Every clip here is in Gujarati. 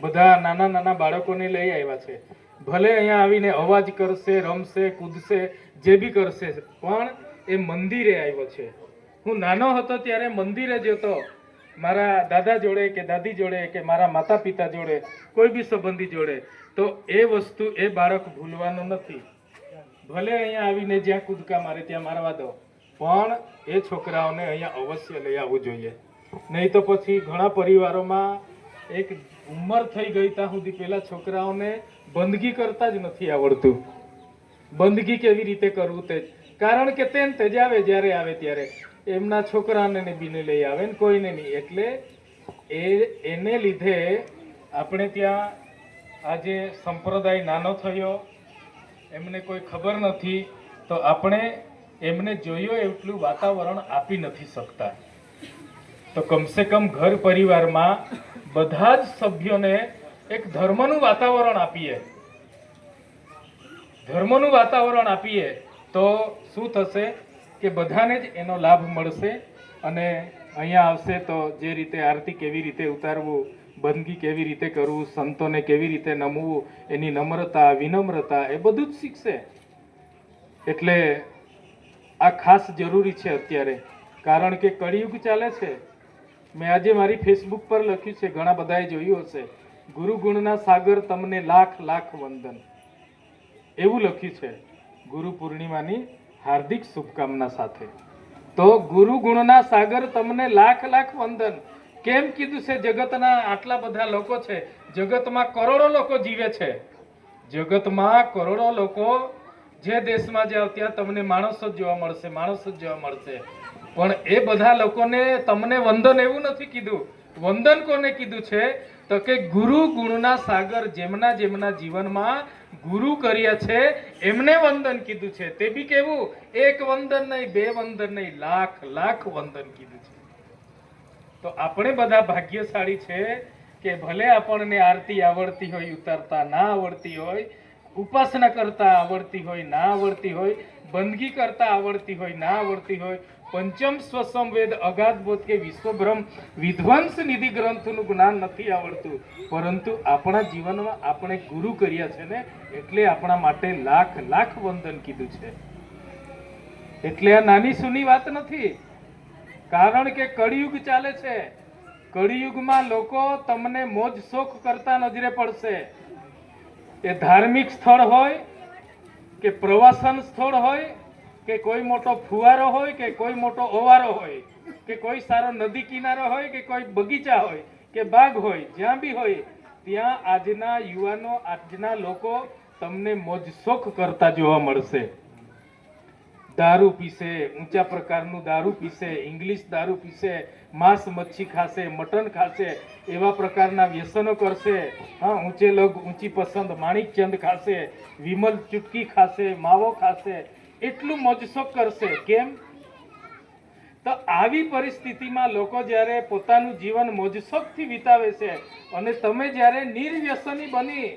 બધા નાના નાના બાળકોને લઈ આવ્યા છે. ભલે અહીંયા આવીને અવાજ કરશે, રમશે, કૂદશે, જે બી કરશે, પણ એ મંદિરે આવ્યો છે. હું નાનો હતો ત્યારે મંદિરે જતો, મારા દાદા જોડે કે દાદી જોડે કે મારા માતા પિતા જોડે, કોઈ બી સંબંધી જોડે, તો એ વસ્તુ એ બાળક ભૂલવાનો નથી. ભલે અહીંયા આવીને જ્યાં કૂદકા મારે ત્યાં મારવા દો, પણ એ છોકરાઓને અહીંયા અવશ્ય લઈ આવવું જોઈએ. નહીં તો પછી ઘણા પરિવારોમાં એક ઉંમર થઈ ગઈ ત્યાં સુધી પેલા છોકરાઓને બંદગી કરતા જ નથી આવડતું. બંદગી કેવી રીતે કરવું તે, કારણ કે તે જ આવે, જ્યારે આવે ત્યારે એમના છોકરાને બીને લઈ આવે ને કોઈને નહીં. એટલે એને લીધે આપણે ત્યાં આજે સંપ્રદાય નાનો થયો, એમને કોઈ ખબર નથી, તો આપણે એમને જોયો એટલું વાતાવરણ આપી નથી શકતા. તો કમસે કમ ઘર પરિવારમાં બધા જ સભ્યોને એક ધર્મનું વાતાવરણ આપીએ. ધર્મનું વાતાવરણ આપીએ તો શું થશે કે બધાને જ એનો લાભ મળશે. અને અહીંયા આવશે તો જે રીતે આરતી કેવી રીતે ઉતારવું, બંદગી કેવી રીતે કરવું, સંતોને કેવી રીતે નમવું, એની નમ્રતા, વિનમ્રતા, એ બધું જ શીખશે. એટલે આ ખાસ જરૂરી છે અત્યારે, કારણ કે કળિયુગ ચાલે છે. મેં આજે મારી ફેસબુક પર લખ્યું છે, ઘણા બધાએ જોયું હશે, ગુરુ ગુણના સાગર તમને લાખ લાખ વંદન, એવું લખ્યું છે. ગુરુ પૂર્ણિમાની હાર્દિક શુભકામના સાથે. તો ગુરુ ગુણના સાગર તમને લાખ લાખ વંદન કેમ કીધું છે? જગતના આટલા બધા લોકો છે, જગતમાં કરોડો લોકો જીવે છે, જગતમાં કરોડો લોકો, જે દેશમાં જાઓ ત્યાં તમને માણસો જ જોવા મળશે, માણસો જ જોવા મળશે. પણ એ બધા લોકોને તમને વંદન એવું નથી કીધું. વંદન કોને કીધું છે? તો કે ગુરુ ગુણના સાગર, જેમના જેમના જીવનમાં ગુરુ કર્યા છે એમને વંદન કીધું છે. તે બી કેવું? એક વંદન નહીં, બે વંદન નહીં, લાખ લાખ વંદન કીધું છે. તો આપણે બધા ભાગ્યશાળી છે કે ભલે આપણને આરતી આવડતી હોય, ઉતારતા ના આવડતી હોય, ઉપાસના કરતા આવડતી હોય, ના આવડતી હોય, બંદગી કરતા આવડતી હોય, ના આવડતી હોય, પંચમ સ્વસમ વેદ અગાધ બોધ કે વિશ્વબ્રહ્મ વિધ્વંસ નિધિ ગ્રંથનું જ્ઞાન નથી આવડતું, પરંતુ આપણા જીવનમાં આપણે ગુરુ કર્યા છે ને, એટલે આપણા માટે લાખ લાખ વંદન કીધું છે. એટલે આ નાની સૂની વાત નથી, કારણ કે કળિયુગ ચાલે છે. કળિયુગમાં લોકો તમને મોજ શોખ કરતા નજરે પડશે. એ ધાર્મિક સ્થળ હોય કે પ્રવાસન સ્થળ હોય કે કોઈ મોટો ફુવારો હોય કે કોઈ મોટો ઓવારો હોય કે કોઈ સારો નદી કિનારો હોય કે કોઈ બગીચા હોય કે બાગ હોય, જ્યાં બી હોય ત્યાં આજના યુવાનો, આજના લોકો તમને મોજ શોખ કરતા જોવા મળશે. દારૂ પીશે, ઊંચા પ્રકારનું દારૂ પીશે, ઇંગ્લિશ દારૂ પીશે, માંસ મચ્છી ખાશે, મટન ખાશે, એવા પ્રકારના વ્યસનો કરશે. હા, ઊંચે લોગ ઊંચી પસંદ, માણિકચંદ ખાશે, વિમલ ચુટકી ખાશે, માવો ખાશે, એટલું મોજશોખ કરશે. કેમ? તો આવી પરિસ્થિતિમાં લોકો જ્યારે પોતાનું જીવન મોજશોખથી વિતાવે છે અને તમે જ્યારે નિર્વ્યસની બની,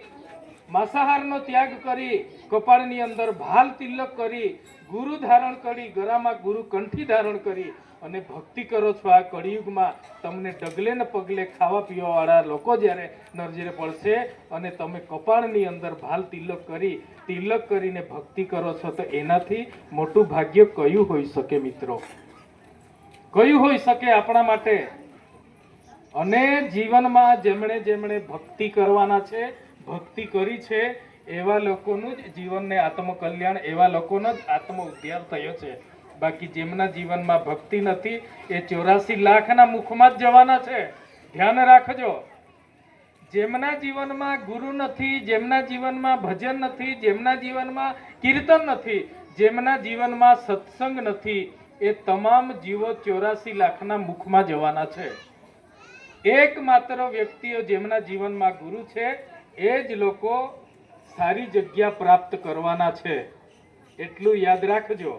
માંસાહારનો ત્યાગ કરી, કપાળની અંદર ભાલ તિલક કરી, ગુરુ ધારણ કરી, ગળામાં ગુરુ કંઠી ધારણ કરી અને ભક્તિ કરો છો, આ કળિયુગમાં તમને ડગલે ને પગલે ખાવા પીવા વાળા લોકો જ્યારે નજરે પડશે અને તમે કપાળની અંદર ભાલ તિલક કરીને ભક્તિ કરો છો, તો એનાથી મોટું ભાગ્ય કયું હોઈ શકે મિત્રો? કયું હોઈ શકે આપણા માટે? અને જીવનમાં જેમણે જેમણે ભક્તિ કરવાના છે, ભક્તિ કરી છે, એવા લોકોનું જ જીવનને આત્મકલ્યાણ, એવા લોકોનો જ આત્મ ઉદ્ધાર થયો છે. બાકી જેમના જીવનમાં ભક્તિ નથી એ 84 લાખના મુખમાં જ જવાના છે. ધ્યાન રાખજો. જેમના જીવનમાં ગુરુ નથી, જેમના જીવનમાં ભજન નથી, જેમના જીવનમાં કીર્તન નથી, જેમના જીવનમાં સત્સંગ નથી, એ તમામ જીવો 84 લાખના મુખમાં જવાના છે. એકમાત્ર વ્યક્તિઓ જેમના જીવનમાં ગુરુ છે એ જ લોકો સારી જગ્યા પ્રાપ્ત કરવાના છે. એટલું યાદ રાખજો.